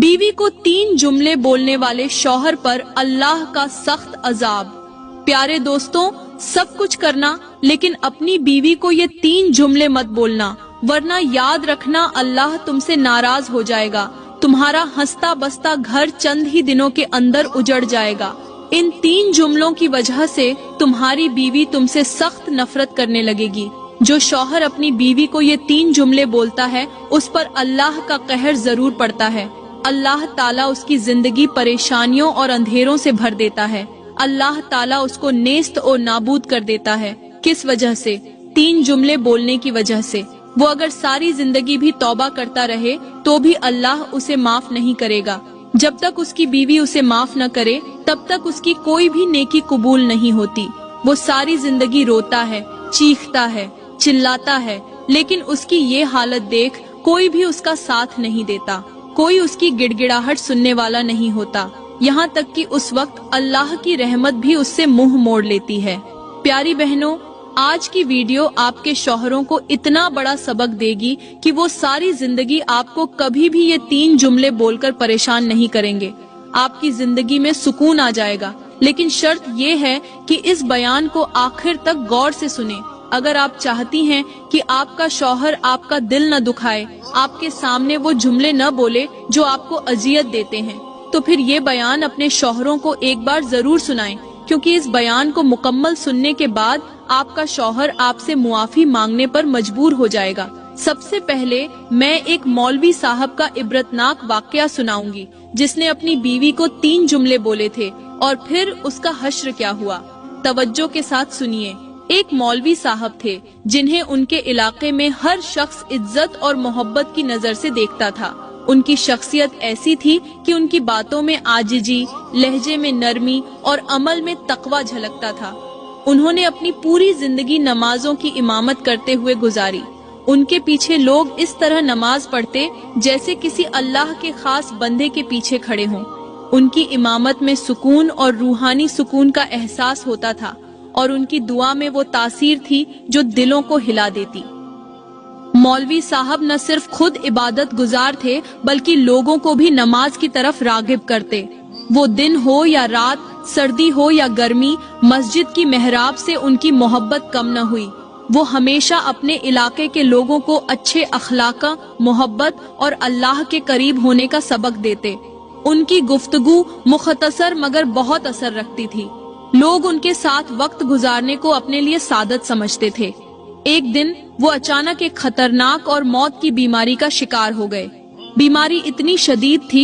बीवी को 3 जुमले बोलने वाले शौहर पर अल्लाह का सख्त अजाब। प्यारे दोस्तों, सब कुछ करना लेकिन अपनी बीवी को ये 3 जुमले मत बोलना, वरना याद रखना अल्लाह तुमसे नाराज हो जाएगा। तुम्हारा हंसता बसता घर चंद ही दिनों के अंदर उजड़ जाएगा। इन 3 जुमलों की वजह से तुम्हारी बीवी तुमसे सख्त नफरत करने लगेगी। जो शौहर अपनी बीवी को ये 3 जुमले बोलता है उस पर अल्लाह का कहर जरूर पड़ता है। अल्लाह ताला उसकी जिंदगी परेशानियों और अंधेरों से भर देता है। अल्लाह ताला उसको नेस्त और नाबूद कर देता है। किस वजह से? 3 जुमले बोलने की वजह से। वो अगर सारी जिंदगी भी तौबा करता रहे तो भी अल्लाह उसे माफ नहीं करेगा। जब तक उसकी बीवी उसे माफ न करे तब तक उसकी कोई भी नेकी कबूल नहीं होती। वो सारी जिंदगी रोता है, चीखता है, चिल्लाता है, लेकिन उसकी ये हालत देख कोई भी उसका साथ नहीं देता। कोई उसकी गिड़गिड़ाहट सुनने वाला नहीं होता। यहाँ तक कि उस वक्त अल्लाह की रहमत भी उससे मुंह मोड़ लेती है। प्यारी बहनों, आज की वीडियो आपके शौहरों को इतना बड़ा सबक देगी कि वो सारी जिंदगी आपको कभी भी ये 3 जुमले बोलकर परेशान नहीं करेंगे। आपकी जिंदगी में सुकून आ जाएगा। लेकिन शर्त ये है कि इस बयान को आखिर तक गौर से सुने। अगर आप चाहती हैं कि आपका शौहर आपका दिल न दुखाए, आपके सामने वो जुमले न बोले जो आपको अजियत देते हैं, तो फिर ये बयान अपने शौहरों को एक बार जरूर सुनाएं, क्योंकि इस बयान को मुकम्मल सुनने के बाद आपका शौहर आपसे मुआफी मांगने पर मजबूर हो जाएगा। सबसे पहले मैं एक मौलवी साहब का इबरतनाक वाकया सुनाऊंगी, जिसने अपनी बीवी को 3 जुमले बोले थे और फिर उसका हश्र क्या हुआ। तवज्जो के साथ सुनिए। एक मौलवी साहब थे जिन्हें उनके इलाके में हर शख्स इज्जत और मोहब्बत की नजर से देखता था। उनकी शख्सियत ऐसी थी कि उनकी बातों में आजिजी, लहजे में नरमी और अमल में तकवा झलकता था। उन्होंने अपनी पूरी जिंदगी नमाजों की इमामत करते हुए गुजारी। उनके पीछे लोग इस तरह नमाज पढ़ते जैसे किसी अल्लाह के खास बंदे के पीछे खड़े हों। उनकी इमामत में सुकून और रूहानी सुकून का एहसास होता था और उनकी दुआ में वो तासीर थी जो दिलों को हिला देती। मौलवी साहब न सिर्फ खुद इबादत गुजार थे बल्कि लोगों को भी नमाज की तरफ रागिब करते। वो दिन हो या रात, सर्दी हो या गर्मी, मस्जिद की मेहराब से उनकी मोहब्बत कम न हुई। वो हमेशा अपने इलाके के लोगों को अच्छे अखलाका, मोहब्बत और अल्लाह के करीब होने का सबक देते। उनकी गुफ्तगू मुख्तसर मगर बहुत असर रखती थी। लोग उनके साथ वक्त गुजारने को अपने लिए सादत समझते थे। एक दिन वो अचानक एक खतरनाक और मौत की बीमारी का शिकार हो गए। बीमारी इतनी शदीद थी